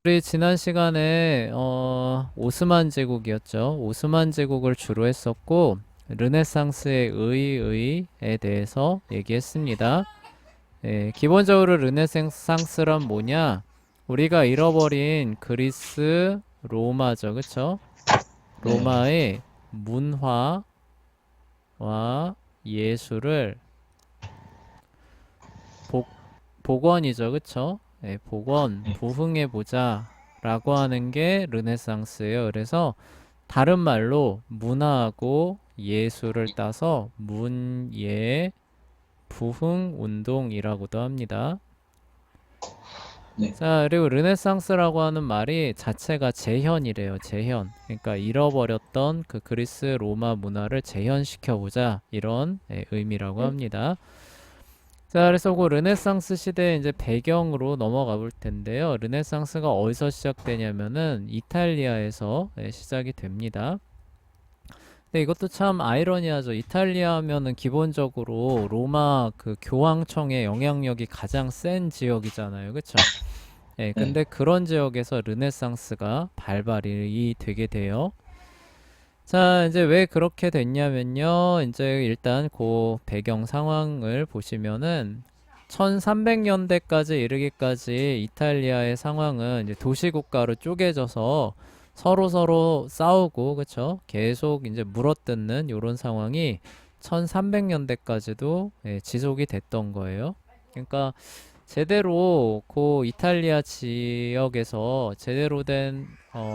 우리 지난 시간에 오스만 제국이었죠. 오스만 제국을 주로 했었고 르네상스의 의의에 대해서 얘기했습니다. 기본적으로 르네상스란 뭐냐? 우리가 잃어버린 그리스 로마죠. 그쵸? 네, 로마의 문화와 예술을 복, 복원이죠. 그쵸? 복원, 네, 부흥해보자 라고 하는 게 르네상스예요. 그래서 다른 말로 문화하고 예술을 따서 문예 부흥 운동이라고도 합니다. 네, 자, 그리고 르네상스라고 하는 말이 자체가 재현이래요. 재현. 그러니까 잃어버렸던 그 그리스 로마 문화를 재현시켜보자. 이런 의미라고 네, 합니다. 자, 그래서 그 르네상스 시대의 이제 배경으로 넘어가 볼 텐데요. 르네상스가 어디서 시작되냐면은 이탈리아에서 시작이 됩니다. 근데 이것도 참 아이러니하죠. 이탈리아 하면은 기본적으로 로마 그 교황청의 영향력이 가장 센 지역이잖아요. 그쵸? 네, 근데 그런 지역에서 르네상스가 발발이 되게 돼요. 자, 이제 왜 그렇게 됐냐면요. 이제 일단 그 배경 상황을 보시면은 1300년대까지 이르기까지 이탈리아의 상황은 이제 도시국가로 쪼개져서 서로 싸우고, 그쵸? 계속 이제 물어뜯는 이런 상황이 1300년대까지도 지속이 됐던 거예요. 그러니까 제대로 그 이탈리아 지역에서 제대로 된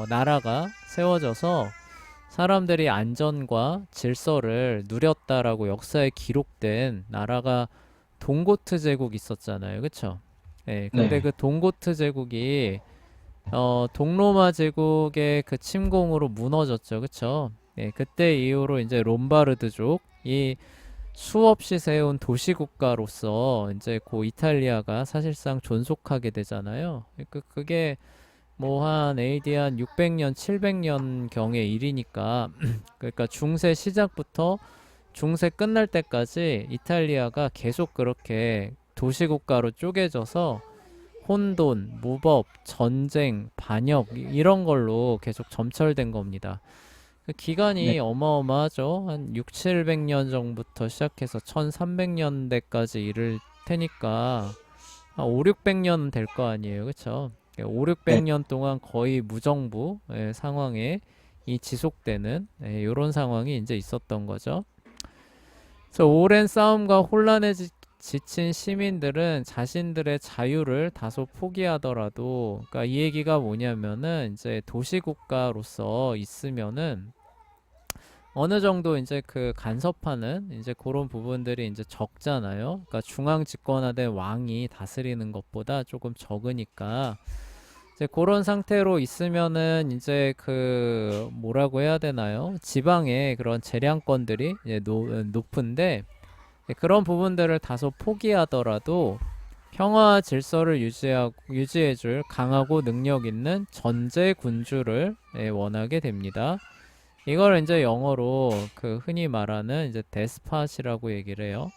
나라가 세워져서 사람들이 안전과 질서를 누렸다라고 역사에 기록된 나라가 동고트 제국 있었잖아요. 그쵸? 근데 네, 그 동고트 제국이 동로마 제국의 그 침공으로 무너졌죠. 그쵸? 그때 이후로 이제 롬바르드족이 수없이 세운 도시국가로서 이제 고 이탈리아가 사실상 존속하게 되잖아요. 그게 뭐 한 AD 한 600년, 700년 경의 일이니까 그러니까 중세 시작부터 중세 끝날 때까지 이탈리아가 계속 그렇게 도시국가로 쪼개져서 혼돈, 무법, 전쟁, 반역 이런 걸로 계속 점철된 겁니다. 그 네, 기간이 어마어마하죠. 한 6, 700년 전부터 시작해서 1300년대까지 이를 테니까 한 5, 600년 될 거 아니에요. 그쵸? 5, 네, 600년 동안 거의 무정부 상황에 이 지속되는 이런 상황이 이제 있었던 거죠. 그래서 오랜 싸움과 혼란에 지친 시민들은 자신들의 자유를 다소 포기하더라도, 그러니까 이 얘기가 뭐냐면은 이제 도시국가로서 있으면은 어느 정도 이제 그 간섭하는 이제 그런 부분들이 이제 적잖아요. 그러니까 중앙 집권화된 왕이 다스리는 것보다 조금 적으니까 이제 그런 상태로 있으면은 이제 그 뭐라고 해야 되나요? 지방의 그런 재량권들이 이제 높은데 그런 부분들을 다소 포기하더라도 평화 질서를 유지해줄 강하고 능력 있는 전제 군주를 원하게 됩니다. 이걸 이제 영어로 그 흔히 말하는 이제 데스팟이라고 얘기를 해요.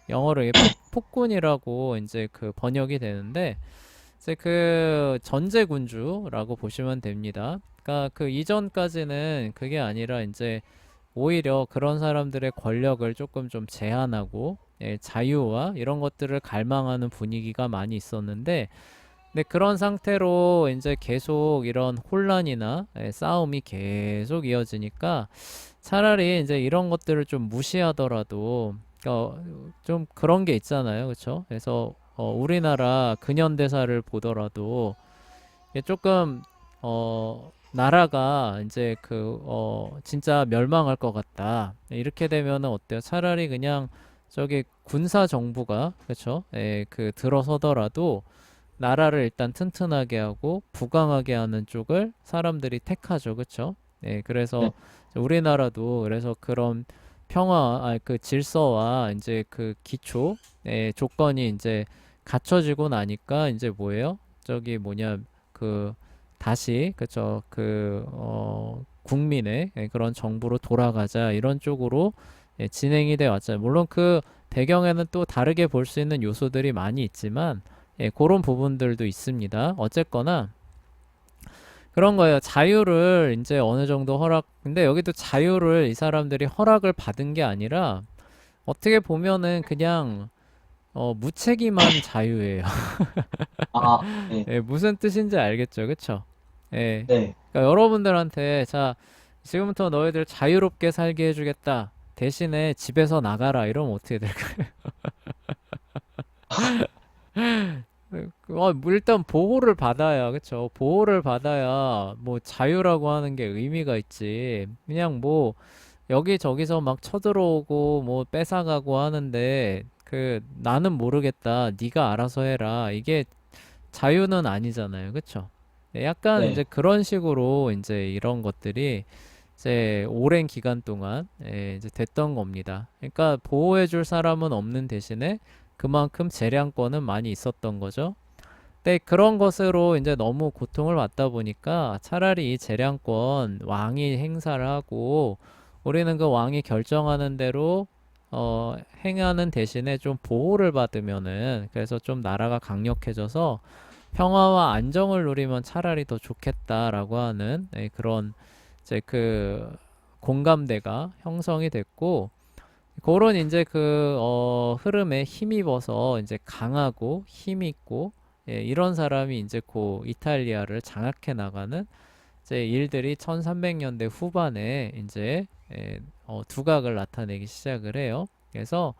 영어로 이게 폭군이라고 이제 그 번역이 되는데 이제 그 전제군주라고 보시면 됩니다. 그러니까 그 이전까지는 그게 아니라 이제 오히려 그런 사람들의 권력을 조금 좀 제한하고 자유와 이런 것들을 갈망하는 분위기가 많이 있었는데 근데 그런 상태로 이제 계속 이런 혼란이나 싸움이 계속 이어지니까 차라리 이제 이런 것들을 좀 무시하더라도 좀 그런 게 있잖아요. 그렇죠? 그래서 우리나라 근현대사를 보더라도 이게 조금 나라가 이제 진짜 멸망할 것 같다. 이렇게 되면은 어때요? 차라리 그냥 저기 군사 정부가 그렇죠? 그 들어서더라도 나라를 일단 튼튼하게 하고 부강하게 하는 쪽을 사람들이 택하죠. 그렇죠? 그래서 네, 우리나라도 그래서 그런 평화, 그 질서와 이제 그 기초, 조건이 이제 갖춰지고 나니까 이제 뭐예요? 저기 뭐냐, 그 다시 그쵸 국민의 그런 정부로 돌아가자 이런 쪽으로 진행이 돼 왔잖아요. 물론 그 배경에는 또 다르게 볼 수 있는 요소들이 많이 있지만 예, 그런 부분들도 있습니다. 어쨌거나 그런 거예요. 자유를 이제 어느 정도 근데 여기도 자유를 이 사람들이 허락을 받은 게 아니라 어떻게 보면은 그냥 무책임한 자유예요. 아, 네, 예, 무슨 뜻인지 알겠죠? 그쵸? 예. 네. 그러니까 여러분들한테 자, 지금부터 너희들 자유롭게 살게 해주겠다. 대신에 집에서 나가라. 이러면 어떻게 될까요? 뭐 일단 보호를 받아야, 그쵸? 보호를 받아야 뭐 자유라고 하는 게 의미가 있지. 그냥 뭐 여기저기서 막 쳐들어오고 뭐 뺏어가고 하는데 나는 모르겠다. 네가 알아서 해라. 이게 자유는 아니잖아요. 그쵸? 네, 약간 네. 이제 그런 식으로 이제 이런 것들이 이제 오랜 기간 동안 이제 됐던 겁니다. 그러니까 보호해줄 사람은 없는 대신에 그만큼 재량권은 많이 있었던 거죠. 근데 그런 것으로 이제 너무 고통을 받다 보니까 차라리 이 재량권 왕이 행사를 하고 우리는 그 왕이 결정하는 대로 행하는 대신에 좀 보호를 받으면은 그래서 좀 나라가 강력해져서 평화와 안정을 누리면 차라리 더 좋겠다라고 하는 그런 이제 공감대가 형성이 됐고 그런 이제 흐름에 힘입어서 이제 강하고 힘 있고 이런 사람이 이제 이탈리아를 장악해 나가는 이제 일들이 1300년대 후반에 이제 두각을 나타내기 시작을 해요. 그래서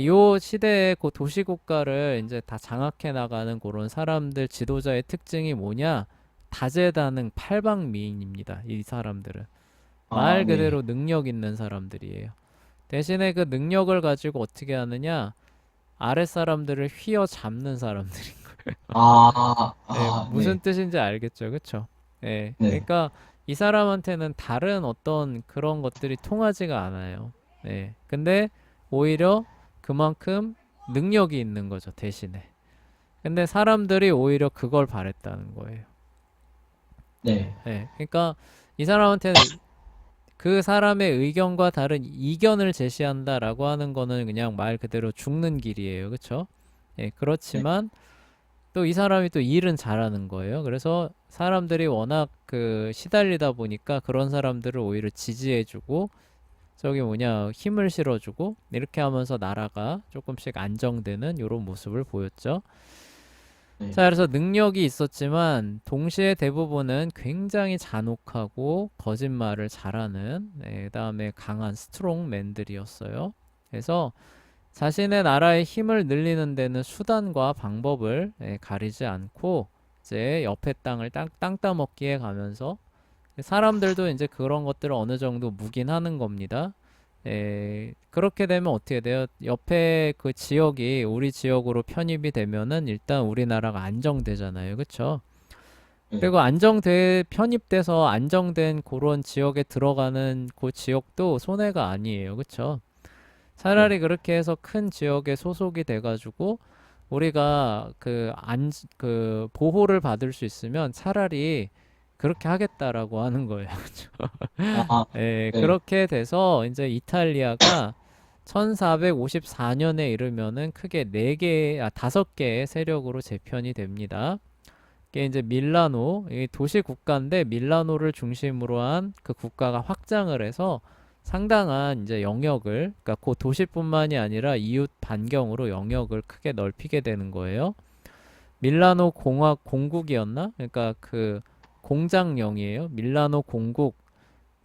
요 시대의 도시국가를 이제 다 장악해 나가는 그런 사람들 지도자의 특징이 뭐냐? 다재다능 팔방미인입니다. 이 사람들은 아, 말 네. 그대로 능력 있는 사람들이에요. 대신에 그 능력을 가지고 어떻게 하느냐? 아랫사람들을 휘어잡는 사람들인 거예요. 무슨 네. 뜻인지 알겠죠? 그쵸? 네. 그러니까 이 사람한테는 다른 어떤 그런 것들이 통하지가 않아요. 근데 오히려 그만큼 능력이 있는 거죠, 대신에. 근데 사람들이 오히려 그걸 바랬다는 거예요. 네. 그러니까 이 사람한테는 그 사람의 의견과 다른 이견을 제시한다라고 하는 거는 그냥 말 그대로 죽는 길이에요. 그쵸? 네. 그렇지만 또 이 사람이 또 일은 잘하는 거예요. 그래서 사람들이 워낙 시달리다 보니까 그런 사람들을 오히려 지지해주고 저기 뭐냐 힘을 실어주고 이렇게 하면서 나라가 조금씩 안정되는 이런 모습을 보였죠. 네. 자, 그래서 능력이 있었지만 동시에 대부분은 굉장히 잔혹하고 거짓말을 잘하는 그다음에 강한 스트롱맨들이었어요. 그래서 자신의 나라의 힘을 늘리는 데는 수단과 방법을 가리지 않고 이제 옆에 땅을 땅 따먹기에 가면서 사람들도 이제 그런 것들을 어느 정도 묵인하는 겁니다. 그렇게 되면 어떻게 돼요? 옆에 그 지역이 우리 지역으로 편입이 되면은 일단 우리나라가 안정되잖아요. 그쵸? 네. 그리고 편입돼서 안정된 그런 지역에 들어가는 그 지역도 손해가 아니에요. 그쵸? 네. 차라리 그렇게 해서 큰 지역에 소속이 돼가지고 우리가 보호를 받을 수 있으면 차라리 그렇게 하겠다라고 하는 거예요. 그쵸? 아, 네. 그렇게 돼서 이제 이탈리아가 1454년에 이르면은 크게 5개의 세력으로 재편이 됩니다. 이게 이제 밀라노, 이 도시 국가인데 밀라노를 중심으로 한 그 국가가 확장을 해서 상당한 이제 영역을, 그러니까 그 도시뿐만이 아니라 이웃 반경으로 영역을 크게 넓히게 되는 거예요. 밀라노 공국이었나? 그러니까 공장령이에요. 밀라노 공국.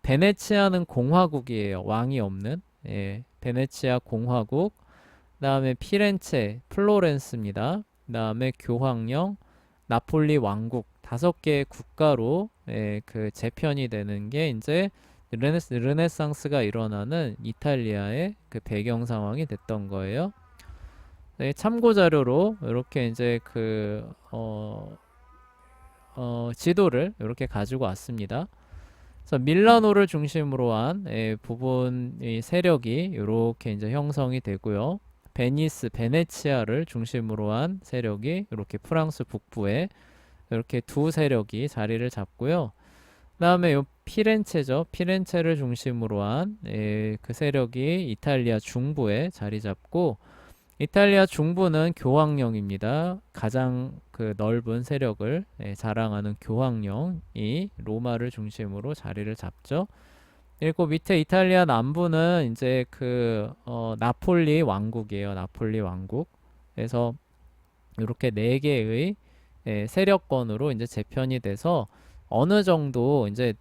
베네치아는 공화국이에요. 왕이 없는. 베네치아 공화국. 그다음에 피렌체, 플로렌스입니다. 그다음에 교황령, 나폴리 왕국. 5개의 국가로 재편이 되는 게 이제 르네상스가 일어나는 이탈리아의 그 배경 상황이 됐던 거예요. 참고 자료로 이렇게 이제 지도를 이렇게 가지고 왔습니다. 그래서 밀라노를 중심으로 한 부분 이 세력이 이렇게 이제 형성이 되고요. 베네치아를 중심으로 한 세력이 이렇게 프랑스 북부에 이렇게 두 세력이 자리를 잡고요. 그다음에 요 피렌체죠. 피렌체를 중심으로 한 그 세력이 이탈리아 중부에 자리 잡고 이탈리아 중부는 교황령입니다. 가장 그 넓은 세력을 자랑하는 교황령이 로마를 중심으로 자리를 잡죠. 그리고 밑에 이탈리아 남부는 이제 그 나폴리 왕국이에요. 나폴리 왕국. 그래서 이렇게 네 개의 세력권으로 이제 재편이 돼서 어느 정도 이제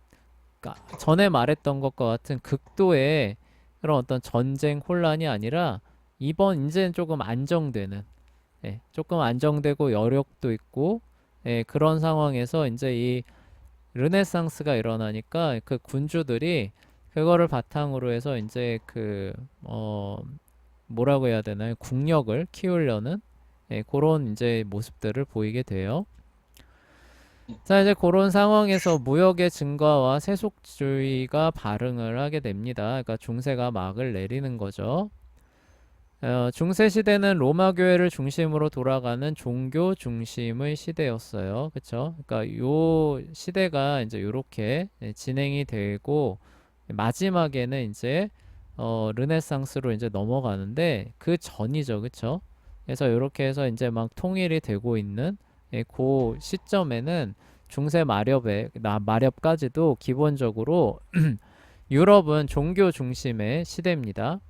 전에 말했던 것과 같은 극도의 그런 어떤 전쟁 혼란이 아니라 이번 이제는 조금 안정되는 조금 안정되고 여력도 있고 그런 상황에서 이제 이 르네상스가 일어나니까 그 군주들이 그거를 바탕으로 해서 이제 그 뭐라고 해야 되나요? 국력을 키우려는 그런 이제 모습들을 보이게 돼요. 자, 이제 그런 상황에서 무역의 증가와 세속주의가 발흥을 하게 됩니다. 그러니까 중세가 막을 내리는 거죠. 중세 시대는 로마 교회를 중심으로 돌아가는 종교 중심의 시대였어요. 그쵸? 그러니까 요 시대가 이제 요렇게 진행이 되고 마지막에는 이제 르네상스로 이제 넘어가는데 그 전이죠. 그쵸? 그래서 요렇게 해서 이제 막 통일이 되고 있는 그 시점에는 중세 마렵까지도 기본적으로 유럽은 종교 중심의 시대입니다.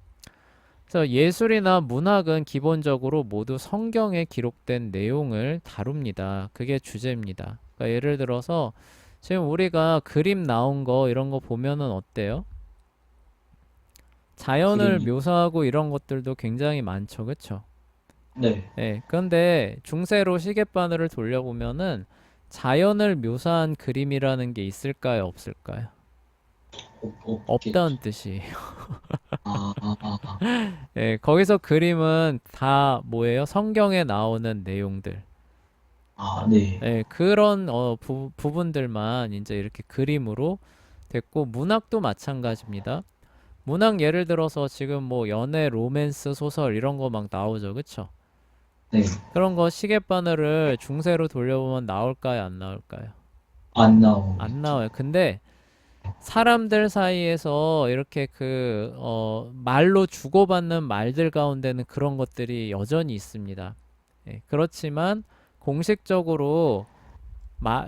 그래서 예술이나 문학은 기본적으로 모두 성경에 기록된 내용을 다룹니다. 그게 주제입니다. 그러니까 예를 들어서 지금 우리가 그림 나온 거 이런 거 보면은 어때요? 자연을 그림이. 묘사하고 이런 것들도 굉장히 많죠. 그쵸? 네. 그런데 중세로 시계바늘을 돌려보면은 자연을 묘사한 그림이라는 게 있을까요? 없을까요? 없겠죠. 없다는 뜻이에요. 아, 아, 아, 아. 거기서 그림은 다 뭐예요? 성경에 나오는 내용들. 아, 네. 그런 부분들만 이제 이렇게 그림으로 됐고 문학도 마찬가지입니다. 문학 예를 들어서 지금 뭐 연애, 로맨스 소설 이런 거 막 나오죠. 그쵸? 네. 그런 거 시계바늘을 중세로 돌려보면 나올까요? 안 나올까요? 안 안 나오겠죠. 나와요. 근데 사람들 사이에서 이렇게 그 말로 주고받는 말들 가운데는 그런 것들이 여전히 있습니다. 그렇지만 공식적으로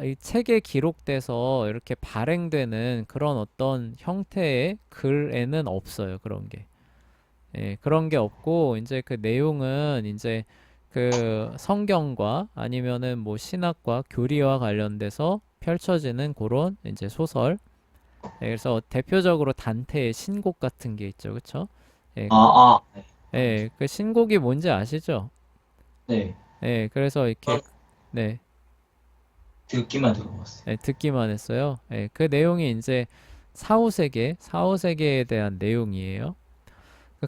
이 책에 기록돼서 이렇게 발행되는 그런 어떤 형태의 글에는 없어요. 그런 게. 그런 게 없고 이제 그 내용은 이제 그 성경과 아니면은 뭐 신학과 교리와 관련돼서 펼쳐지는 그런 이제 소설. 그래서 대표적으로 단테의 신곡 같은 게 있죠. 그쵸? 예, 아, 아, 네. 그 신곡이 뭔지 아시죠? 네. 그래서 이렇게 어, 네, 듣기만 들어봤어요. 듣기만 했어요. 그 내용이 이제 사후세계에 대한 내용이에요.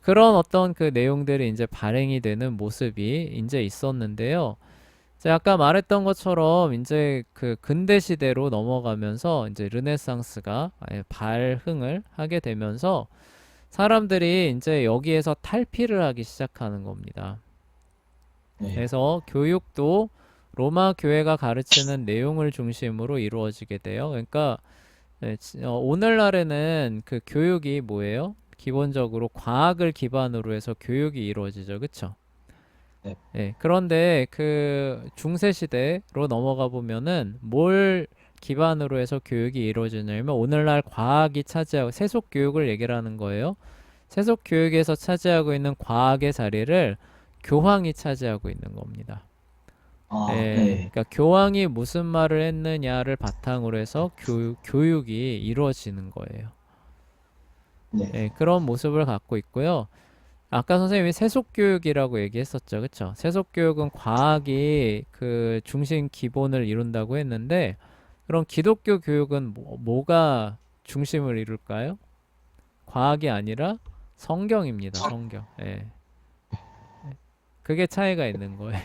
그런 어떤 그 내용들이 이제 발행이 되는 모습이 이제 있었는데요. 제가 아까 말했던 것처럼 이제 그 근대 시대로 넘어가면서 이제 르네상스가 발흥을 하게 되면서 사람들이 이제 여기에서 탈피를 하기 시작하는 겁니다. 네. 그래서 교육도 로마 교회가 가르치는 내용을 중심으로 이루어지게 돼요. 그러니까 오늘날에는 그 교육이 뭐예요? 기본적으로 과학을 기반으로 해서 교육이 이루어지죠. 그쵸? 네. 그런데 그 중세 시대로 넘어가 보면은 뭘 기반으로 해서 교육이 이루어지냐면 오늘날 과학이 차지하고 세속 교육을 얘기를 하는 거예요. 세속 교육에서 차지하고 있는 과학의 자리를 교황이 차지하고 있는 겁니다. 아, 네. 그러니까 교황이 무슨 말을 했느냐를 바탕으로 해서 교육이 이루어지는 거예요. 네. 그런 모습을 갖고 있고요. 아까 선생님이 세속교육이라고 얘기했었죠. 그쵸? 세속교육은 과학이 그 중심 기본을 이룬다고 했는데, 그럼 기독교 교육은 뭐가 중심을 이룰까요? 과학이 아니라 성경입니다. 성경. 그게 차이가 있는 거예요.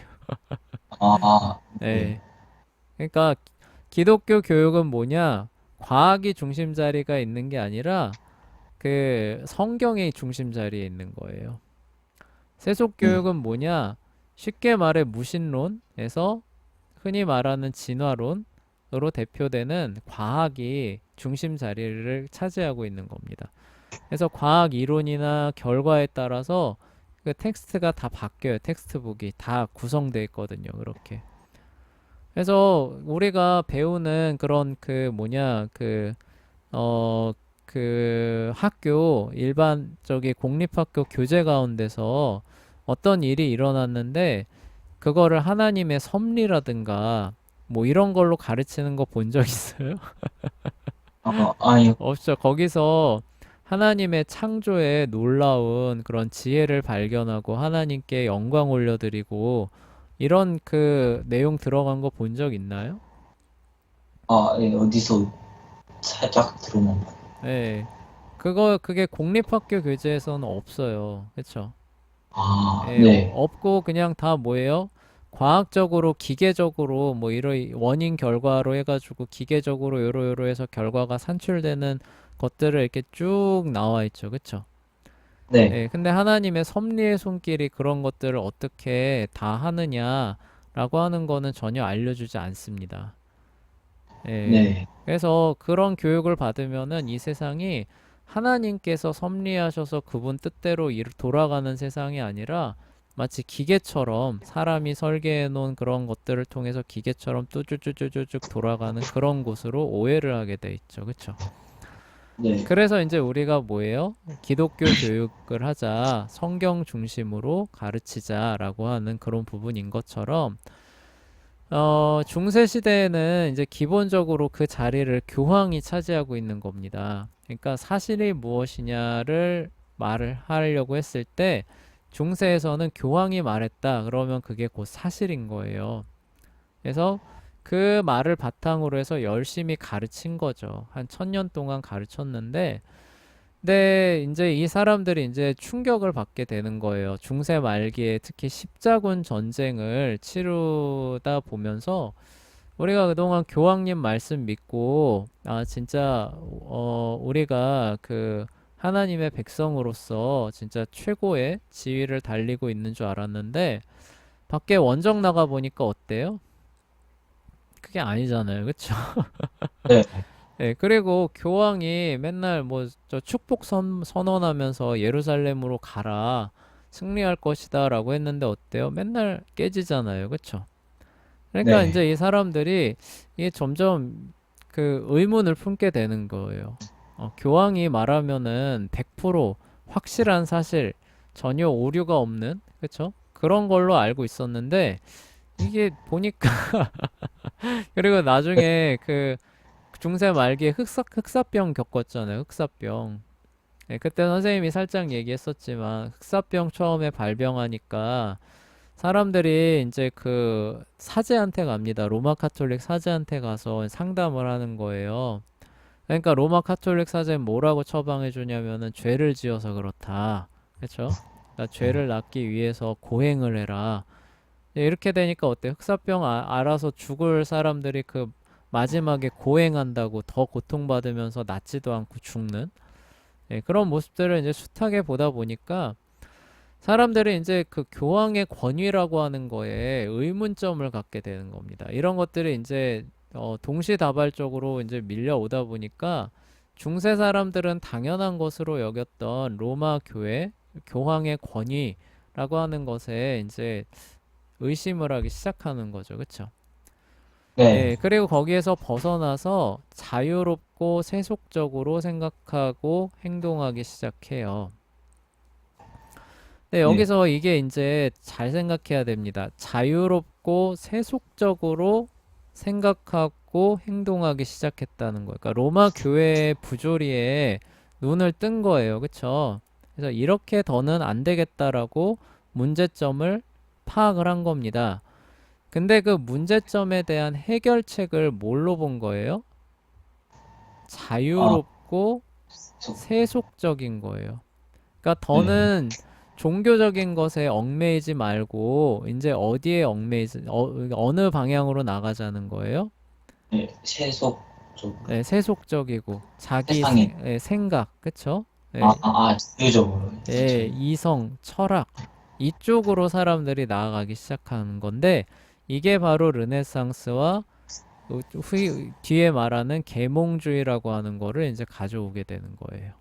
아, 네. 예. 그러니까 기독교 교육은 뭐냐? 과학이 중심 자리가 있는 게 아니라 그 성경이 중심 자리에 있는 거예요. 세속 네. 교육은 뭐냐? 쉽게 말해 무신론에서 흔히 말하는 진화론으로 대표되는 과학이 중심 자리를 차지하고 있는 겁니다. 그래서 과학 이론이나 결과에 따라서 그 텍스트가 다 바뀌어요. 텍스트북이 다 구성되어 있거든요. 그렇게. 그래서 우리가 배우는 그런 그 뭐냐 어, 그 학교 일반적인 공립학교 교재 가운데서 어떤 일이 일어났는데 그거를 하나님의 섭리라든가 뭐 이런 걸로 가르치는 거 본 적 있어요? 아니, 없죠. 거기서 하나님의 창조에 놀라운 그런 지혜를 발견하고 하나님께 영광 올려드리고 이런 그 내용 들어간 거 본 적 있나요? 예, 어디서 살짝 들어만 봐요. 네. 그게 공립학교 교재에서는 없어요. 그쵸? 예, 네, 없고 그냥 다 뭐예요? 과학적으로, 기계적으로 뭐 이런 원인 결과로 해가지고 기계적으로 요로 해서 결과가 산출되는 것들을 이렇게 쭉 나와 있죠. 그쵸? 네, 예, 근데 하나님의 섭리의 손길이 그런 것들을 어떻게 다 하느냐라고 하는 거는 전혀 알려주지 않습니다. 예. 네, 그래서 그런 교육을 받으면은 이 세상이 하나님께서 섭리하셔서 그분 뜻대로 돌아가는 세상이 아니라 마치 기계처럼 사람이 설계해 놓은 그런 것들을 통해서 기계처럼 뚜쭈쭈쭈쭈쭉 돌아가는 그런 곳으로 오해를 하게 돼 있죠. 그쵸? 네, 그래서 이제 우리가 뭐예요? 기독교 교육을 하자, 성경 중심으로 가르치자라고 하는 그런 부분인 것처럼 중세 시대에는 이제 기본적으로 그 자리를 교황이 차지하고 있는 겁니다. 그러니까 사실이 무엇이냐를 말을 하려고 했을 때 중세에서는 교황이 말했다. 그러면 그게 곧 사실인 거예요. 그래서 그 말을 바탕으로 해서 열심히 가르친 거죠. 한 1000년 동안 가르쳤는데 근데 이제 이 사람들이 이제 충격을 받게 되는 거예요. 중세 말기에 특히 십자군 전쟁을 치르다 보면서 우리가 그동안 교황님 말씀 믿고 아 진짜 우리가 그 하나님의 백성으로서 진짜 최고의 지위를 달리고 있는 줄 알았는데 밖에 원정 나가 보니까 어때요? 그게 아니잖아요. 그쵸? 네, 예, 그리고 교황이 맨날 뭐 저 축복 선언하면서 예루살렘으로 가라. 승리할 것이다 라고 했는데 어때요? 맨날 깨지잖아요. 그쵸? 그러니까 네, 이제 이 사람들이 이게 점점 그 의문을 품게 되는 거예요. 교황이 말하면은 100% 확실한 사실, 전혀 오류가 없는, 그쵸? 그런 걸로 알고 있었는데 이게 보니까 그리고 나중에 그 중세 말기에 흑사병 겪었잖아요. 흑사병. 네, 그때 선생님이 살짝 얘기했었지만 흑사병 처음에 발병하니까 사람들이 이제 그 사제한테 갑니다. 로마 카톨릭 사제한테 가서 상담을 하는 거예요. 그러니까 로마 카톨릭 사제는 뭐라고 처방해 주냐면은 죄를 지어서 그렇다. 그렇죠? 그러니까 죄를 낫기 위해서 고행을 해라. 네, 이렇게 되니까 어때? 흑사병 알아서 죽을 사람들이 그 마지막에 고행한다고 더 고통받으면서 낫지도 않고 죽는 그런 모습들을 이제 숱하게 보다 보니까 사람들이 이제 그 교황의 권위라고 하는 거에 의문점을 갖게 되는 겁니다. 이런 것들이 이제 동시다발적으로 이제 밀려오다 보니까 중세 사람들은 당연한 것으로 여겼던 로마 교회 교황의 권위라고 하는 것에 이제 의심을 하기 시작하는 거죠. 그쵸? 네, 예, 그리고 거기에서 벗어나서 자유롭고 세속적으로 생각하고 행동하기 시작해요. 네, 네, 여기서 이게 이제 잘 생각해야 됩니다. 자유롭고 세속적으로 생각하고 행동하기 시작했다는 거예요. 그러니까 로마 교회의 부조리에 눈을 뜬 거예요. 그쵸? 그래서 이렇게 더는 안 되겠다라고 문제점을 파악을 한 겁니다. 근데 그 문제점에 대한 해결책을 뭘로 본 거예요? 아, 자유롭고 저, 세속적인 거예요. 그러니까 네, 더는 종교적인 것에 얽매이지 말고 이제 어디에 얽매이지 어느 방향으로 나가자는 거예요? 네, 세속 쪽, 네, 세속적이고 자기 세상에, 생각, 그쵸? 네, 지유적으로, 예, 천천히. 이성, 철학 이쪽으로 사람들이 나아가기 시작하는 건데 이게 바로 르네상스와 뒤에 말하는 계몽주의라고 하는 거를 이제 가져오게 되는 거예요.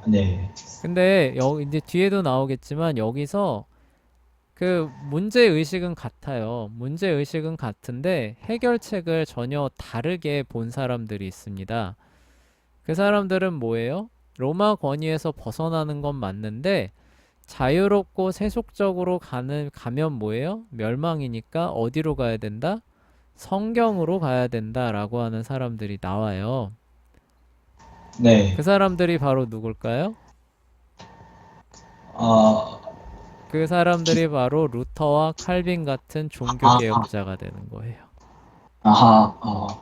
네. 근데 여기 이제 뒤에도 나오겠지만 여기서 그 문제 의식은 같아요. 문제 의식은 같은데 해결책을 전혀 다르게 본 사람들이 있습니다. 그 사람들은 뭐예요? 로마 권위에서 벗어나는 건 맞는데 자유롭고 세속적으로 가면 뭐예요? 멸망이니까 어디로 가야 된다? 성경으로 가야 된다라고 하는 사람들이 나와요. 그 네. 사람들이 바로 누굴까요? 아, 그 기, 사람들이 바로 루터와 칼빈 같은 종교 아, 개혁자가 되는 거예요.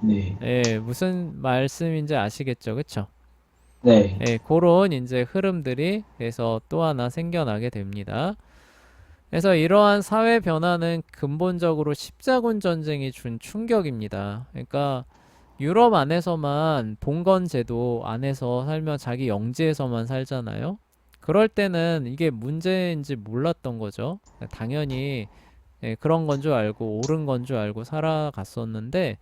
네. 예, 무슨 말씀인지 아시겠죠? 그쵸? 네. 예, 그런 이제 흐름들이 그래서 또 하나 생겨나게 됩니다. 그래서 이러한 사회 변화는 근본적으로 십자군 전쟁이 준 충격입니다. 그러니까 유럽 안에서만 봉건 제도 안에서 살면 자기 영지에서만 살잖아요. 그럴 때는 이게 문제인지 몰랐던 거죠. 당연히 예, 그런 건 줄 알고 옳은 건 줄 알고 살아갔었는데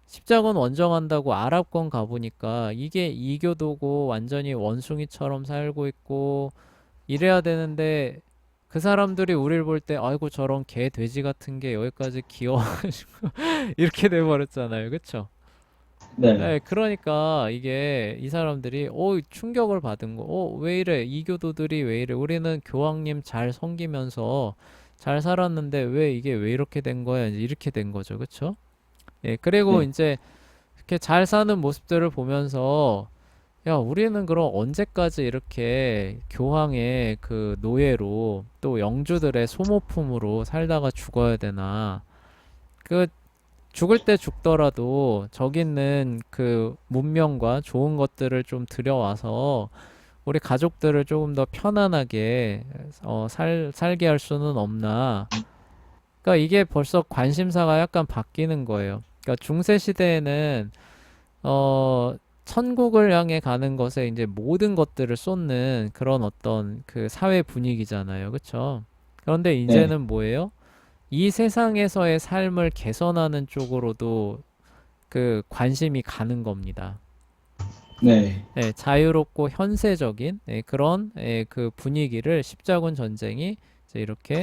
십자군 원정한다고 아랍권 가보니까 이게 이교도고 완전히 원숭이처럼 살고 있고 이래야 되는데 그 사람들이 우리를 볼 때 아이고 저런 개 돼지 같은 게 여기까지 기어가지고 이렇게 돼버렸잖아요. 그쵸? 네. 네, 그러니까 이게 이 사람들이 충격을 받은 거. 왜 이래? 이교도들이 왜 이래? 우리는 교황님 잘 섬기면서 잘 살았는데 왜 이게 왜 이렇게 된 거야? 이제 이렇게 된 거죠. 그쵸? 예, 그리고 네. 이제 이렇게 잘 사는 모습들을 보면서 야, 우리는 그럼 언제까지 이렇게 교황의 그 노예로 또 영주들의 소모품으로 살다가 죽어야 되나? 그 죽을 때 죽더라도 저기 있는 그 문명과 좋은 것들을 좀 들여와서 우리 가족들을 조금 더 편안하게 살게 할 수는 없나? 그러니까 이게 벌써 관심사가 약간 바뀌는 거예요. 그러니까 중세 시대에는 천국을 향해 가는 것에 이제 모든 것들을 쏟는 그런 어떤 그 사회 분위기잖아요. 그쵸? 그런데 네. 이제는 뭐예요? 이 세상에서의 삶을 개선하는 쪽으로도 그 관심이 가는 겁니다. 네. 예, 자유롭고 현세적인 그런 그 분위기를 십자군 전쟁이 이제 이렇게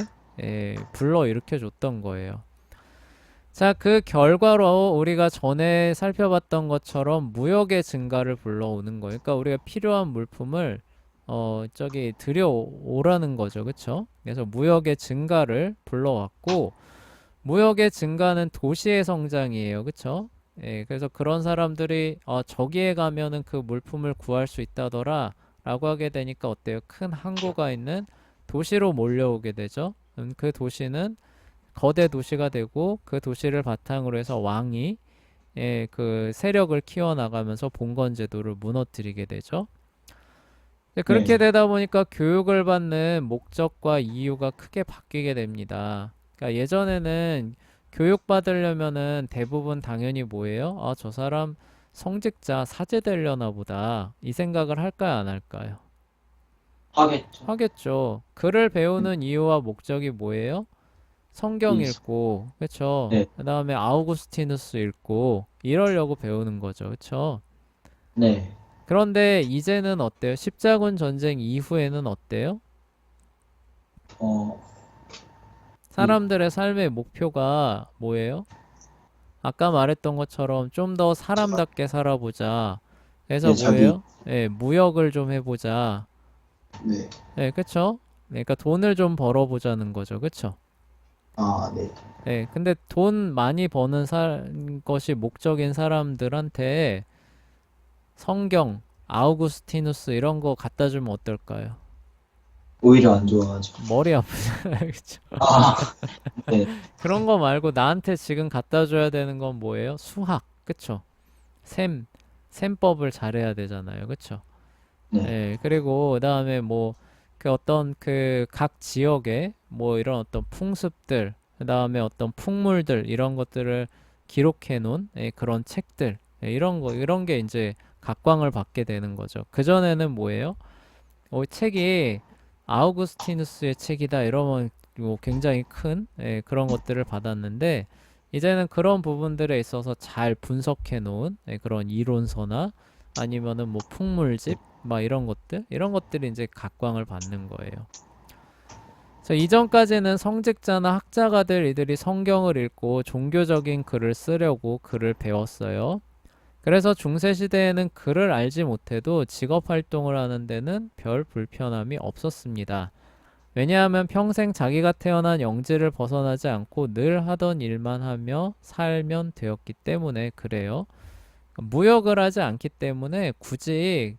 불러일으켜 줬던 거예요. 자, 그 결과로 우리가 전에 살펴봤던 것처럼 무역의 증가를 불러오는 거예요. 그러니까 우리가 필요한 물품을 저기 들여오라는 거죠. 그쵸? 그래서 무역의 증가를 불러왔고 무역의 증가는 도시의 성장이에요. 그쵸? 예, 그래서 그런 사람들이 저기에 가면은 그 물품을 구할 수 있다더라 라고 하게 되니까 어때요? 큰 항구가 있는 도시로 몰려오게 되죠. 그 도시는 거대 도시가 되고 그 도시를 바탕으로 해서 왕이 그 세력을 키워나가면서 봉건 제도를 무너뜨리게 되죠. 그렇게 네. 되다 보니까 교육을 받는 목적과 이유가 크게 바뀌게 됩니다. 그러니까 예전에는 교육받으려면은 대부분 당연히 뭐예요? 저 사람 성직자 사제 되려나 보다. 이 생각을 할까요, 안 할까요? 하겠죠. 하겠죠. 글을 배우는 이유와 목적이 뭐예요? 성경 이, 읽고, 그쵸? 네. 그 다음에 아우구스티누스 읽고, 이러려고 배우는 거죠. 그쵸? 네. 그런데 이제는 어때요? 십자군 전쟁 이후에는 어때요? 어, 이, 사람들의 삶의 목표가 뭐예요? 아까 말했던 것처럼 좀 더 사람답게 살아보자. 그래서 네, 자기, 뭐예요? 무역을 좀 해보자. 네. 그쵸? 그러니까 돈을 좀 벌어보자는 거죠. 그쵸? 네. 근데 돈 많이 버는 것이 목적인 사람들한테 성경, 아우구스티누스 이런 거 갖다 주면 어떨까요? 오히려 안 좋아하죠. 머리 아프잖아요. 그쵸? 아, 네. 그런 거 말고 나한테 지금 갖다 줘야 되는 건 뭐예요? 수학. 그쵸? 셈, 셈법을 잘해야 되잖아요. 그쵸? 네. 그리고 그다음에 뭐 그 어떤 그 각 지역의 뭐 이런 어떤 풍습들, 그다음에 어떤 풍물들 이런 것들을 기록해 놓은 그런 책들 이런 게 이제 각광을 받게 되는 거죠. 그전에는 뭐예요? 책이 아우구스티누스의 책이다 이러면 뭐 굉장히 큰 그런 것들을 받았는데 이제는 그런 부분들에 있어서 잘 분석해 놓은 그런 이론서나 아니면은 뭐 풍물집 막 이런 것들이 이제 각광을 받는 거예요. 자, 이전까지는 성직자나 학자가들 이들이 성경을 읽고 종교적인 글을 쓰려고 글을 배웠어요. 그래서 중세시대에는 글을 알지 못해도 직업 활동을 하는 데는 별 불편함이 없었습니다. 왜냐하면 평생 자기가 태어난 영지를 벗어나지 않고 늘 하던 일만 하며 살면 되었기 때문에 그래요. 무역을 하지 않기 때문에 굳이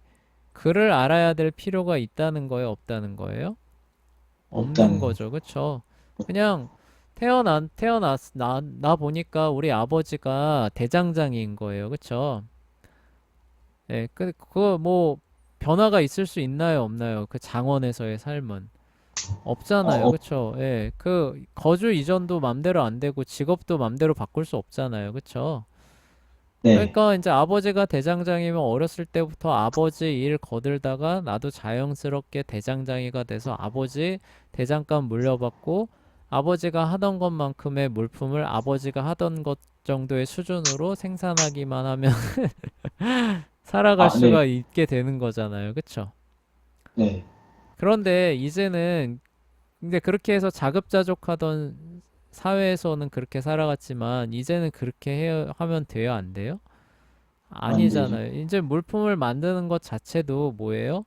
글을 알아야 될 필요가 있다는 거예요, 없다는 거예요? 없는 없다는 거. 거죠. 그쵸? 그냥 나 보니까 우리 아버지가 대장장이인 거예요. 그쵸? 예, 그거 뭐 변화가 있을 수 있나요, 없나요? 그 장원에서의 삶은. 없잖아요. 어, 그쵸? 예, 그 거주 이전도 맘대로 안 되고 직업도 맘대로 바꿀 수 없잖아요. 그쵸? 네. 그러니까 이제 아버지가 대장장이면 어렸을 때부터 아버지 일 거들다가 나도 자연스럽게 대장장이가 돼서 아버지 대장간 물려받고 아버지가 하던 것만큼의 물품을 아버지가 하던 것 정도의 수준으로 생산하기만 하면 살아갈 아, 네. 수가 있게 되는 거잖아요. 그쵸? 네. 그런데 이제는 근데 그렇게 해서 자급자족하던 사회에서는 그렇게 살아갔지만 이제는 그렇게 하면 돼요, 안 돼요? 안 되죠. 아니잖아요. 이제 물품을 만드는 것 자체도 뭐예요?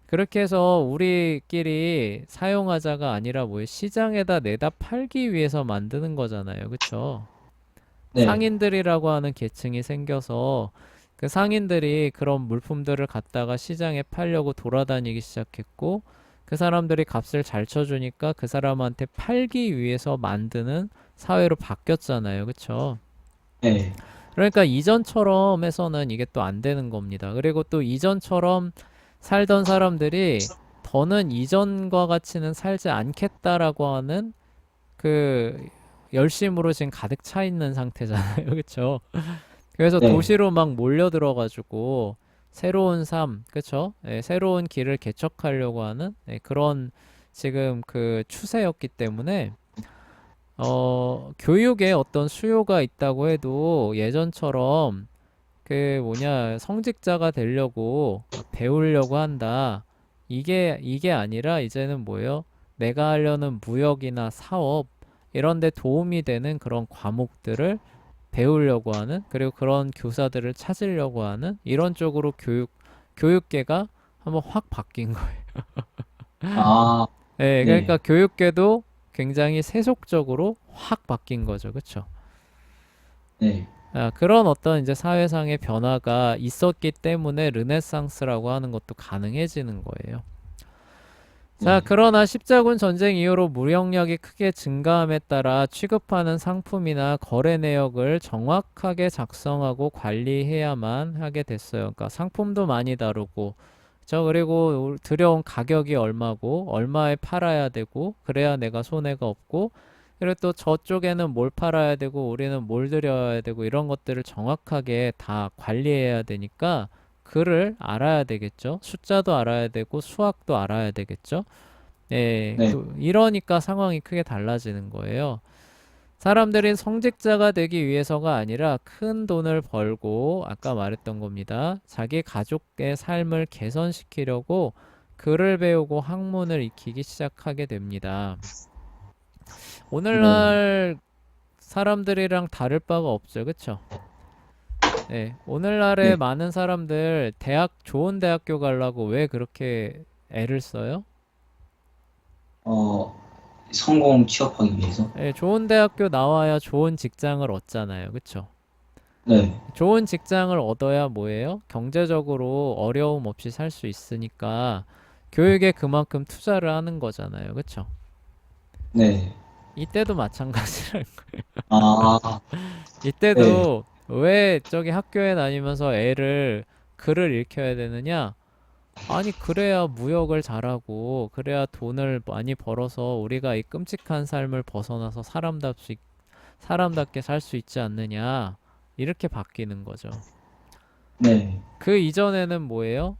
그렇게 해서 우리끼리 사용하자가 아니라 뭐예요? 시장에다 내다 팔기 위해서 만드는 거잖아요. 그쵸? 네. 상인들이라고 하는 계층이 생겨서 그 상인들이 그런 물품들을 갖다가 시장에 팔려고 돌아다니기 시작했고 그 사람들이 값을 잘 쳐주니까 그 사람한테 팔기 위해서 만드는 사회로 바뀌었잖아요. 그쵸? 네. 그러니까 이전처럼 해서는 이게 또 안 되는 겁니다. 그리고 또 이전처럼 살던 사람들이 더는 이전과 같이는 살지 않겠다라고 하는 그 열심으로 지금 가득 차 있는 상태잖아요. 그쵸? 그래서 네. 도시로 막 몰려들어가지고 새로운 삶, 그쵸? 예, 새로운 길을 개척하려고 하는 그런 지금 그 추세였기 때문에 교육에 어떤 수요가 있다고 해도 예전처럼 그 뭐냐 성직자가 되려고 배우려고 한다. 이게 아니라 이제는 뭐예요? 내가 하려는 무역이나 사업 이런 데 도움이 되는 그런 과목들을 배우려고 하는 그리고 그런 교사들을 찾으려고 하는 이런 쪽으로 교육계가 한번 확 바뀐 거예요. 아, 네, 그러니까 네. 교육계도 굉장히 세속적으로 확 바뀐 거죠. 그렇죠? 네. 아, 그런 어떤 이제 사회상의 변화가 있었기 때문에 르네상스라고 하는 것도 가능해지는 거예요. 자, 네. 그러나 십자군 전쟁 이후로 무역력이 크게 증가함에 따라 취급하는 상품이나 거래 내역을 정확하게 작성하고 관리해야만 하게 됐어요. 그러니까 상품도 많이 다르고, 저 그리고 들여온 가격이 얼마고, 얼마에 팔아야 되고, 그래야 내가 손해가 없고, 그리고 또 저쪽에는 뭘 팔아야 되고, 우리는 뭘 들여야 되고, 이런 것들을 정확하게 다 관리해야 되니까, 글을 알아야 되겠죠. 숫자도 알아야 되고, 수학도 알아야 되겠죠. 예, 네. 이러니까 상황이 크게 달라지는 거예요. 사람들이 성직자가 되기 위해서가 아니라 큰 돈을 벌고, 아까 말했던 겁니다. 자기 가족의 삶을 개선시키려고 글을 배우고 학문을 익히기 시작하게 됩니다. 네. 오늘날 사람들이랑 다를 바가 없죠. 그쵸? 네, 오늘날의 네. 많은 사람들 좋은 대학교 가려고 왜 그렇게 애를 써요? 어, 성공 취업하기 위해서. 예, 좋은 대학교 나와야 좋은 직장을 얻잖아요. 그쵸? 네. 좋은 직장을 얻어야 뭐예요? 경제적으로 어려움 없이 살 수 있으니까 교육에 그만큼 투자를 하는 거잖아요. 그쵸? 네. 이때도 마찬가지라는 거예요. 아, 네. 이때도 왜 저기 학교에 다니면서 글을 읽혀야 되느냐? 아니, 그래야 무역을 잘하고, 그래야 돈을 많이 벌어서 우리가 이 끔찍한 삶을 벗어나서 사람답게 살 수 있지 않느냐. 이렇게 바뀌는 거죠. 네. 그 이전에는 뭐예요?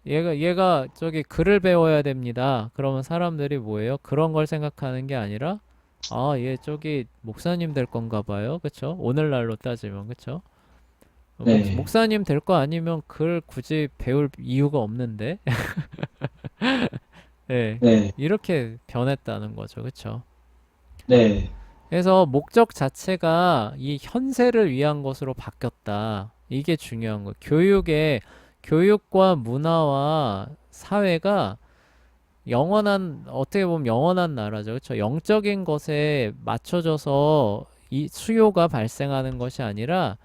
얘가 저기 글을 배워야 됩니다. 그러면 사람들이 뭐예요? 그런 걸 생각하는 게 아니라, 아, 얘 저기 목사님 될 건가 봐요. 그쵸? 오늘날로 따지면, 그쵸? 네. 목사님 될 거 아니면 글 굳이 배울 이유가 없는데. 예, 네. 이렇게 변했다는 거죠. 그쵸? 네. 그래서 목적 자체가 이 현세를 위한 것으로 바뀌었다. 이게 중요한 거예요. 교육과 문화와 사회가 영원한, 어떻게 보면 영원한 나라죠. 그렇죠? 영적인 것에 맞춰져서 이 수요가 발생하는 것이 아니라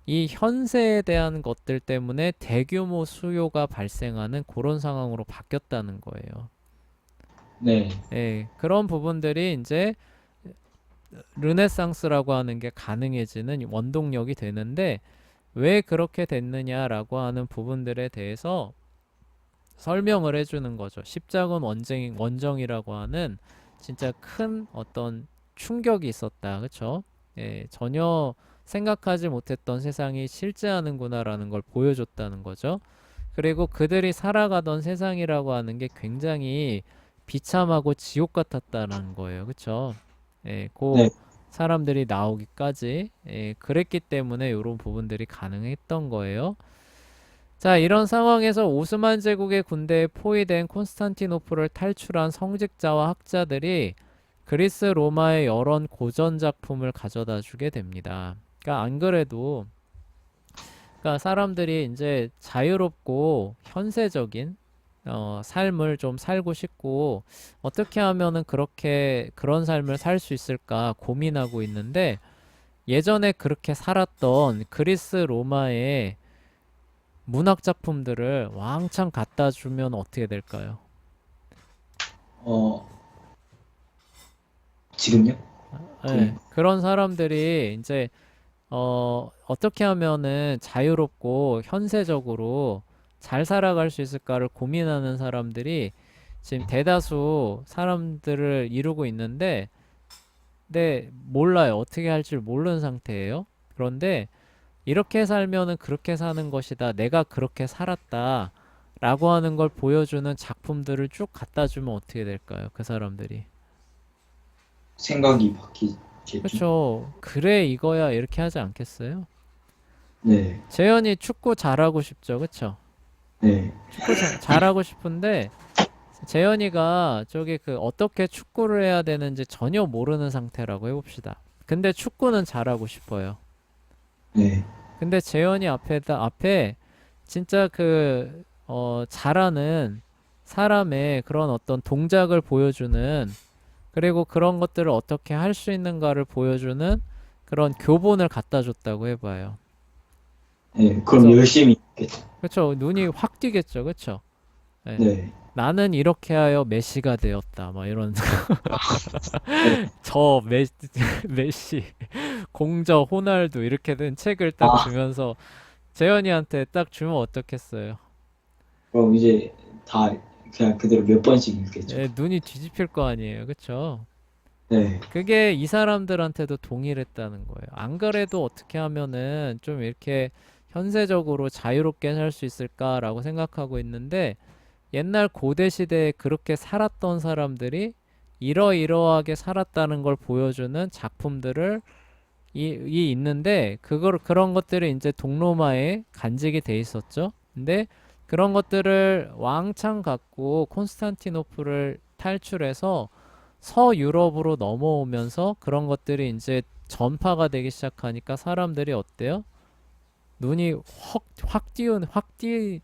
이 현세에 대한 것들 때문에 대규모 수요가 발생하는 그런 상황으로 바뀌었다는 거예요. 네. 예, 그런 부분들이 이제 르네상스라고 하는 게 가능해지는 원동력이 되는데 왜 그렇게 됐느냐라고 하는 부분들에 대해서 설명을 해주는 거죠. 십자군 원정이라고 하는 진짜 큰 어떤 충격이 있었다. 그쵸? 예, 전혀 생각하지 못했던 세상이 실제하는구나라는 걸 보여줬다는 거죠. 그리고 그들이 살아가던 세상이라고 하는 게 굉장히 비참하고 지옥 같았다는 거예요. 그쵸? 예, 네. 사람들이 나오기까지 그랬기 때문에 이런 부분들이 가능했던 거예요. 자, 이런 상황에서 오스만 제국의 군대에 포위된 콘스탄티노플을 탈출한 성직자와 학자들이 그리스 로마의 여러 고전 작품을 가져다 주게 됩니다. 그러니까 안 그래도 그러니까 사람들이 이제 자유롭고 현세적인 삶을 좀 살고 싶고 어떻게 하면은 그렇게 그런 삶을 살 수 있을까 고민하고 있는데 예전에 그렇게 살았던 그리스 로마의 문학 작품들을 왕창 갖다 주면 어떻게 될까요? 어, 지금요? 네, 그, 그런 사람들이 이제 어떻게 하면은 자유롭고 현세적으로 잘 살아갈 수 있을까를 고민하는 사람들이 지금 대다수 사람들을 이루고 있는데, 네, 몰라요. 어떻게 할 줄 모르는 상태예요. 그런데 이렇게 살면은 그렇게 사는 것이다. 내가 그렇게 살았다. 라고 하는 걸 보여주는 작품들을 쭉 갖다 주면 어떻게 될까요? 그 사람들이. 생각이 바뀌겠죠? 그렇죠. 그래 이거야 이렇게 하지 않겠어요? 네. 재현이 축구 잘하고 싶죠. 그렇죠? 네. 잘하고 싶은데 재현이가 저기 그 어떻게 축구를 해야 되는지 전혀 모르는 상태라고 해봅시다. 근데 축구는 잘하고 싶어요. 네. 근데 재현이 앞에 진짜 잘하는 사람의 그런 어떤 동작을 보여주는 그리고 그런 것들을 어떻게 할 수 있는가를 보여주는 그런 교본을 갖다 줬다고 해봐요. 네. 그럼 그래서 열심히 했겠죠? 그쵸 눈이 확 띄겠죠, 그쵸? 예. 네. 나는 이렇게 하여 메시가 되었다. 막 이런 네. 저 메시 공저 호날두 이렇게 된 책을 딱 아, 주면서 재현이한테 딱 주면 어떻겠어요? 그럼 이제 다 그냥 그대로 몇 번씩 읽겠죠? 예, 눈이 뒤집힐 거 아니에요, 그쵸? 네. 그게 이 사람들한테도 동일했다는 거예요. 안 그래도 어떻게 하면은 좀 이렇게 현세적으로 자유롭게 살 수 있을까라고 생각하고 있는데 옛날 고대 시대에 그렇게 살았던 사람들이 이러이러하게 살았다는 걸 보여주는 작품들을 있는데 그런 것들이 이제 동로마에 간직이 돼 있었죠. 근데 그런 것들을 왕창 갖고 콘스탄티노플을 탈출해서 서유럽으로 넘어오면서 그런 것들이 이제 전파가 되기 시작하니까 사람들이 어때요? 눈이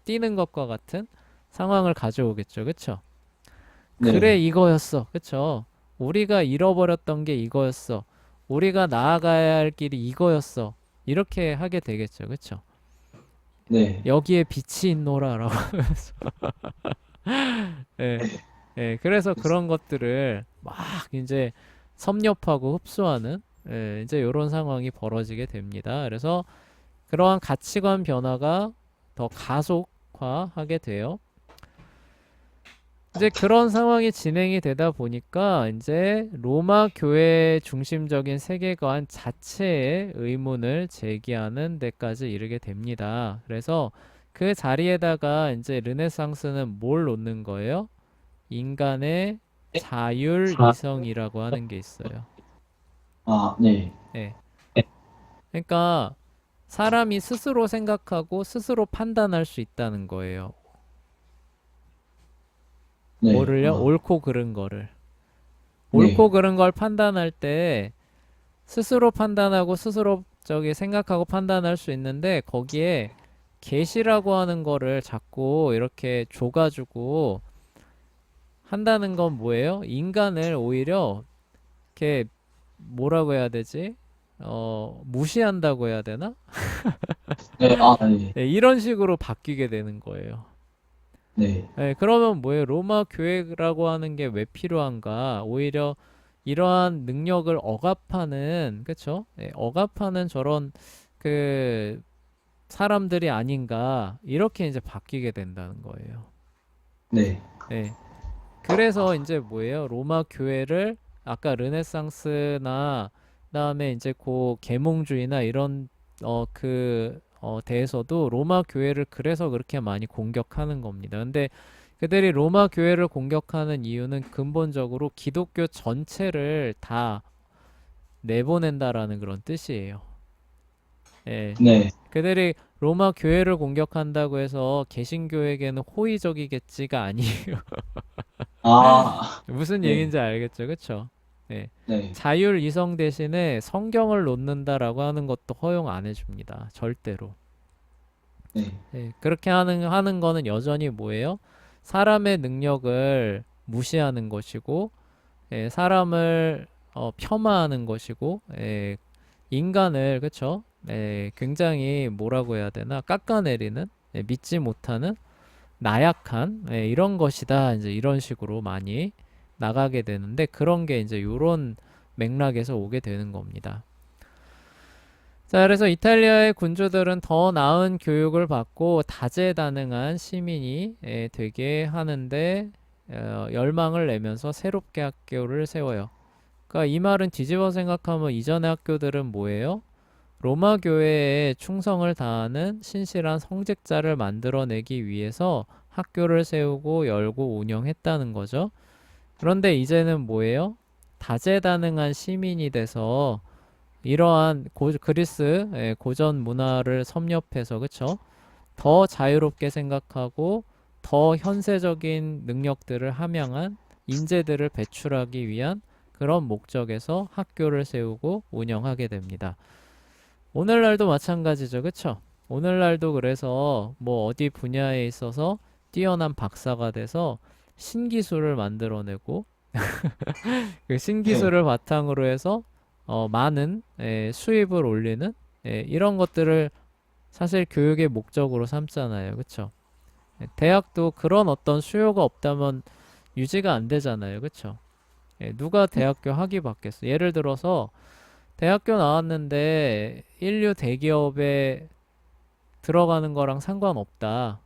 띄는 것과 같은 상황을 가져오겠죠. 그쵸? 그래, 네. 이거였어. 그쵸? 우리가 잃어버렸던 게 이거였어. 우리가 나아가야 할 길이 이거였어. 이렇게 하게 되겠죠. 그쵸? 네. 여기에 빛이 있노라라고. 예, 예, 그래서 그런 것들을 막 이제 섭렵하고 흡수하는 이제 이런 상황이 벌어지게 됩니다. 그래서 그러한 가치관 변화가 더 가속화하게 돼요. 이제 그런 상황이 진행이 되다 보니까 이제 로마 교회 중심적인 세계관 자체의 의문을 제기하는 데까지 이르게 됩니다. 그래서 그 자리에다가 이제 르네상스는 뭘 놓는 거예요? 인간의 자율 아, 이성이라고 하는 게 있어요. 아, 네. 예. 그러니까 사람이 스스로 생각하고 스스로 판단할 수 있다는 거예요. 네. 뭐를요? 아, 옳고 그른 거를. 옳고 네. 그른 걸 판단할 때 스스로 판단하고 스스로 저기 생각하고 판단할 수 있는데 거기에 계시라고 하는 거를 자꾸 이렇게 줘가지고 한다는 건 뭐예요? 인간을 오히려 이렇게 뭐라고 해야 되지? 무시한다고 해야 되나? 네. 아, 네. 네, 이런 식으로 바뀌게 되는 거예요. 네. 네, 그러면 뭐예요? 로마 교회라고 하는 게 왜 필요한가? 오히려 이러한 능력을 억압하는, 그쵸? 네, 억압하는 저런 그 사람들이 아닌가? 이렇게 이제 바뀌게 된다는 거예요. 네. 네. 그래서 이제 뭐예요? 로마 교회를 아까 르네상스나 그다음에 이제 고 계몽주의나 이런 대해서도 로마 교회를 그래서 그렇게 많이 공격하는 겁니다. 근데 그들이 로마 교회를 공격하는 이유는 근본적으로 기독교 전체를 다 내보낸다라는 그런 뜻이에요. 예. 네. 그들이 로마 교회를 공격한다고 해서 개신교에게는 호의적이겠지가 아니에요. 아, 무슨 네. 얘기인지 알겠죠? 그쵸? 네. 네. 자율 이성 대신에 성경을 놓는다라고 하는 것도 허용 안 해줍니다. 절대로. 네. 예, 그렇게 하는 거는 여전히 뭐예요? 사람의 능력을 무시하는 것이고, 예, 사람을 폄하하는 것이고, 예, 인간을, 그쵸? 예, 굉장히 뭐라고 해야 되나? 깎아내리는, 예, 믿지 못하는, 나약한, 예, 이런 것이다. 이제 이런 식으로 많이 나가게 되는데, 그런 게 이제 요런 맥락에서 오게 되는 겁니다. 자, 그래서 이탈리아의 군주들은 더 나은 교육을 받고 다재다능한 시민이 되게 하는데 열망을 내면서 새롭게 학교를 세워요. 그러니까 이 말은 뒤집어 생각하면 이전의 학교들은 뭐예요? 로마 교회에 충성을 다하는 신실한 성직자를 만들어내기 위해서 학교를 세우고 열고 운영했다는 거죠. 그런데 이제는 뭐예요? 다재다능한 시민이 돼서 이러한 그리스 고전 문화를 섭렵해서 그쵸? 더 자유롭게 생각하고 더 현세적인 능력들을 함양한 인재들을 배출하기 위한 그런 목적에서 학교를 세우고 운영하게 됩니다. 오늘날도 마찬가지죠. 그쵸? 오늘날도 그래서 뭐 어디 분야에 있어서 뛰어난 박사가 돼서 신기술을 만들어내고 그 네. 신기술을 바탕으로 해서 많은 수입을 올리는 이런 것들을 사실 교육의 목적으로 삼잖아요. 그쵸? 대학도 그런 어떤 수요가 없다면 유지가 안 되잖아요. 그쵸? 누가 대학교 학위 받겠어? 예를 들어서 대학교 나왔는데 인류 대기업에 들어가는 거랑 상관없다.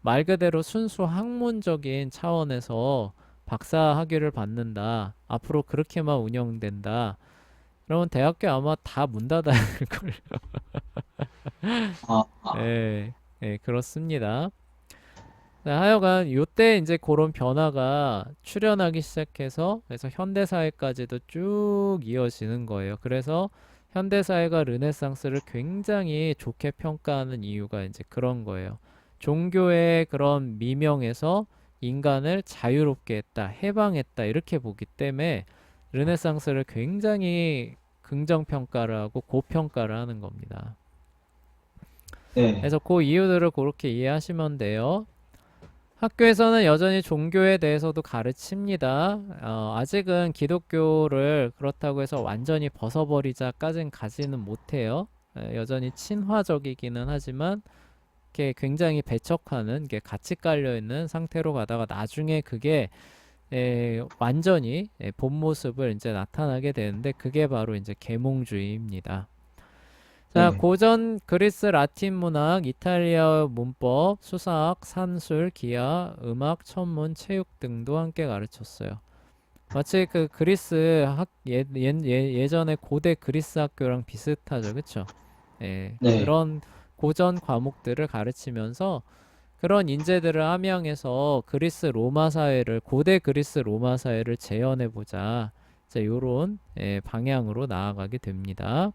말 그대로 순수 학문적인 차원에서 박사 학위를 받는다. 앞으로 그렇게만 운영된다. 그러면 대학교 아마 다 문 닫아야 할걸. 아, 아, 예, 예, 그렇습니다. 자, 하여간 요때 이제 그런 변화가 출현하기 시작해서 그래서 현대 사회까지도 쭉 이어지는 거예요. 그래서 현대 사회가 르네상스를 굉장히 좋게 평가하는 이유가 이제 그런 거예요. 종교의 그런 미명에서 인간을 자유롭게 했다, 해방했다 이렇게 보기 때문에 르네상스를 굉장히 긍정 평가를 하고 고평가를 하는 겁니다. 네. 그래서 그 이유들을 그렇게 이해하시면 돼요. 학교에서는 여전히 종교에 대해서도 가르칩니다. 아직은 기독교를 그렇다고 해서 완전히 벗어버리자까진 가지는 못해요. 여전히 친화적이기는 하지만 이렇게 굉장히 배척하는 게 같이 깔려 있는 상태로 가다가 나중에 그게 완전히 본 모습을 이제 나타나게 되는데 그게 바로 이제 계몽주의입니다. 자, 네. 고전 그리스 라틴 문학, 이탈리아 문법, 수사학, 산술, 기하, 음악, 천문, 체육 등도 함께 가르쳤어요. 마치 그 그리스 예전에 고대 그리스 학교랑 비슷하죠, 그쵸? 예, 네. 그런 고전 과목들을 가르치면서 그런 인재들을 함양해서 그리스 로마 사회를 고대 그리스 로마 사회를 재현해 보자. 자, 요런 방향으로 나아가게 됩니다.